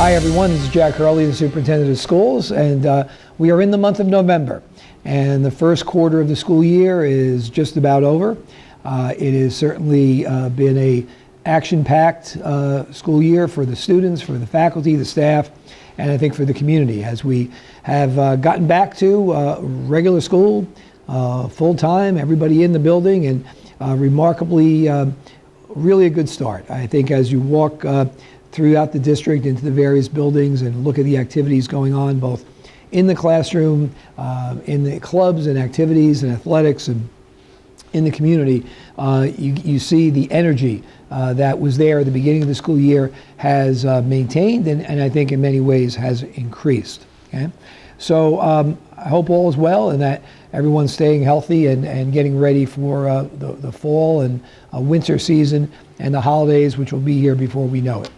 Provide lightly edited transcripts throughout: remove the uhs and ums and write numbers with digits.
Hi everyone, this is Jack Hurley, the Superintendent of Schools, and we are in the month of November. And the first quarter of the school year is just about over. It has certainly been a action-packed school year for the students, for the faculty, the staff, and I think for the community as we have gotten back to regular school, full-time, everybody in the building, and remarkably, really a good start. I think as you walk throughout the district into the various buildings and look at the activities going on both in the classroom, in the clubs and activities and athletics and in the community, you see the energy that was there at the beginning of the school year has maintained and I think in many ways has increased. Okay? So I hope all is well and that everyone's staying healthy and getting ready for the fall and winter season and the holidays, which will be here before we know it.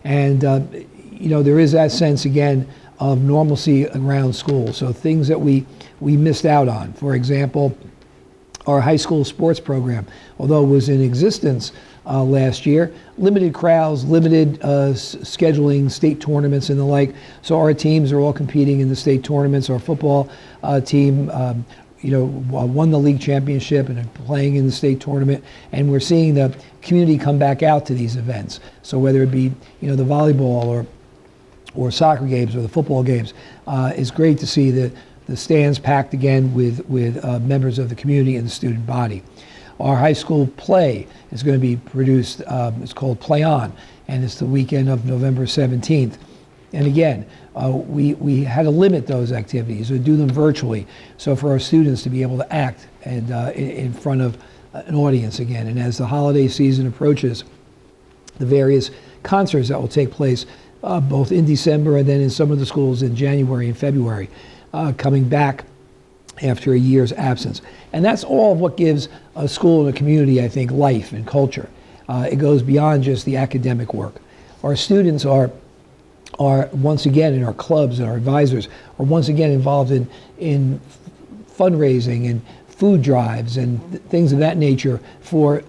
And you know, there is that sense again of normalcy around school. So things that we missed out on. For example, our high school sports program, although it was in existence last year, limited crowds, limited scheduling, state tournaments and the like. So our teams are all competing in the state tournaments. Our football team won the league championship and are playing in the state tournament, and we're seeing the community come back out to these events. So whether it be the volleyball or soccer games or the football games, it's great to see the stands packed again with members of the community and the student body. Our high school play is going to be produced, it's called Play On, and it's the weekend of November 17th. And again, we had to limit those activities or do them virtually, so for our students to be able to act and in front of an audience again. And as the holiday season approaches, the various concerts that will take place both in December and then in some of the schools in January and February, coming back after a year's absence. And that's all of what gives a school and a community, I think, life and culture. It goes beyond just the academic work. Our students are once again in our clubs, and our advisors are once again involved in fundraising and food drives and things of that nature for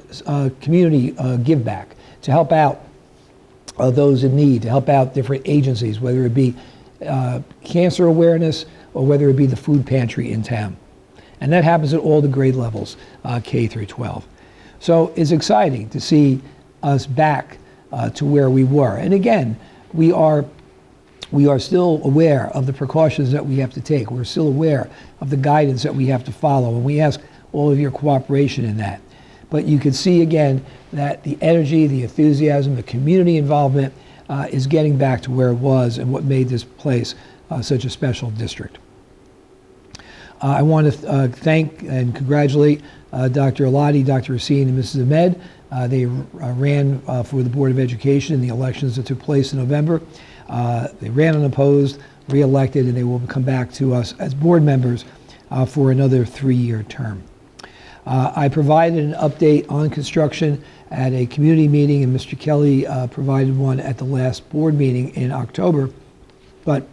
community give back, to help out those in need, to help out different agencies, whether it be cancer awareness or whether it be the food pantry in town. And that happens at all the grade levels, K through 12. So it's exciting to see us back to where we were. And again, we are still aware of the precautions that we have to take. We're still aware of the guidance that we have to follow, and we ask all of your cooperation in that. But you can see again that the energy, the enthusiasm, the community involvement is getting back to where it was and what made this place such a special district. I want to thank and congratulate Dr. Alati, Dr. Racine, and Mrs. Ahmed. They ran for the Board of Education in the elections that took place in November. They ran unopposed, re-elected, and they will come back to us as board members for another 3-year term. I provided an update on construction at a community meeting, and Mr. Kelly provided one at the last board meeting in October. But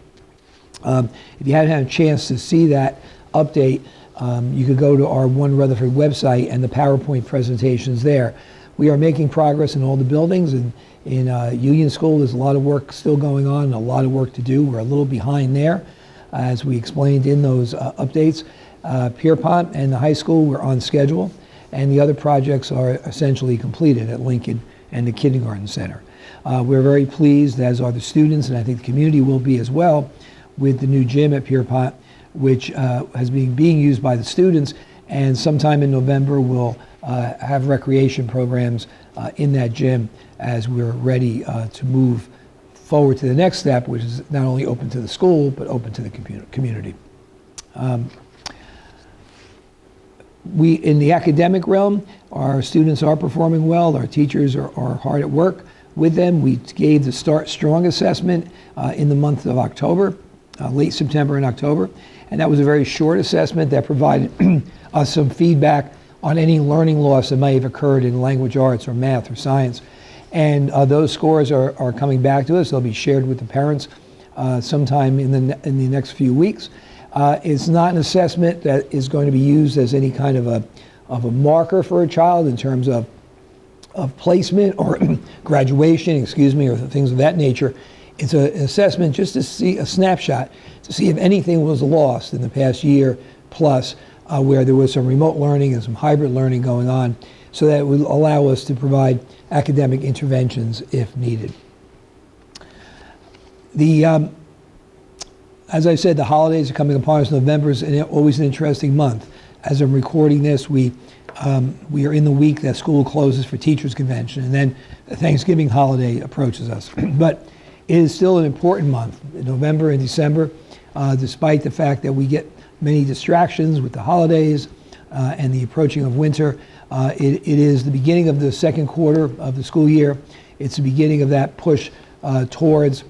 if you hadn't had a chance to see that update, you could go to our One Rutherford website and the PowerPoint presentations there. We are making progress in all the buildings, and in Union School there's a lot of work still going on and a lot of work to do. We're a little behind there, as we explained in those updates. Pierpont and the high school, we're on schedule, and the other projects are essentially completed at Lincoln and the kindergarten center. We're very pleased, as are the students, and I think the community will be as well, with the new gym at Pierpont, which has been being used by the students, and sometime in November we'll have recreation programs in that gym as we're ready to move forward to the next step, which is not only open to the school, but open to the community. In the academic realm, our students are performing well. Our teachers are hard at work with them. We gave the Start Strong assessment in the month of October, late September and October. And that was a very short assessment that provided us some feedback on any learning loss that may have occurred in language arts or math or science. And those scores are coming back to us. They'll be shared with the parents sometime in the next few weeks. It's not an assessment that is going to be used as any kind of a marker for a child in terms of placement or graduation, or things of that nature. It's an assessment just to see a snapshot, to see if anything was lost in the past year plus, where there was some remote learning and some hybrid learning going on, so that it would allow us to provide academic interventions if needed. As I said, the holidays are coming upon us. November is always an interesting month. As I'm recording this, we are in the week that school closes for Teachers Convention, and then the Thanksgiving holiday approaches us. But it is still an important month, November and December, despite the fact that we get many distractions with the holidays and the approaching of winter. It is the beginning of the second quarter of the school year. It's the beginning of that push towards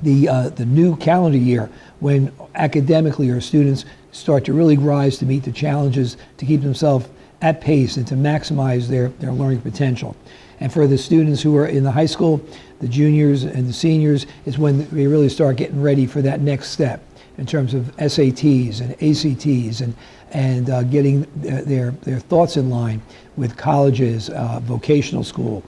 the new calendar year, when academically our students start to really rise to meet the challenges, to keep themselves at pace and to maximize their learning potential. And for the students who are in the high school, the juniors and the seniors, is when they really start getting ready for that next step in terms of SATs and ACTs and getting their thoughts in line with colleges, vocational school,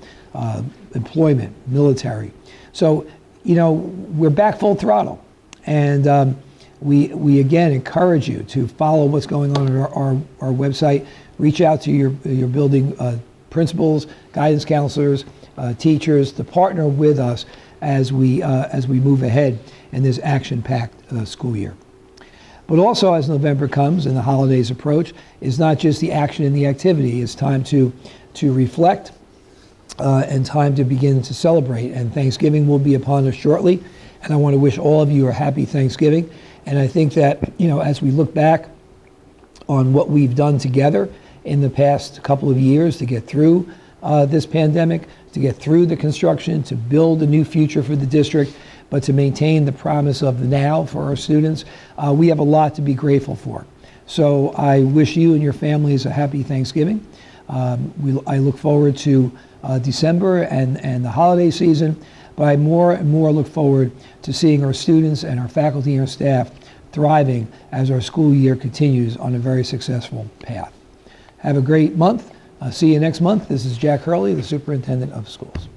employment, military. So, you know, we're back full throttle, and we again encourage you to follow what's going on our website. Reach out to your building principals, guidance counselors, teachers, to partner with us as we move ahead in this action-packed school year. But also, as November comes and the holidays approach, it's not just the action and the activity. It's time to reflect and time to begin to celebrate. And Thanksgiving will be upon us shortly. And I want to wish all of you a happy Thanksgiving. And I think that, you know, as we look back on what we've done together in the past couple of years to get through this pandemic, to get through the construction, to build a new future for the district, but to maintain the promise of the now for our students, we have a lot to be grateful for. So I wish you and your families a happy Thanksgiving. I look forward to December and the holiday season, but I more and more look forward to seeing our students and our faculty and our staff thriving as our school year continues on a very successful path. Have a great month. See you next month. This is Jack Hurley, the Superintendent of Schools.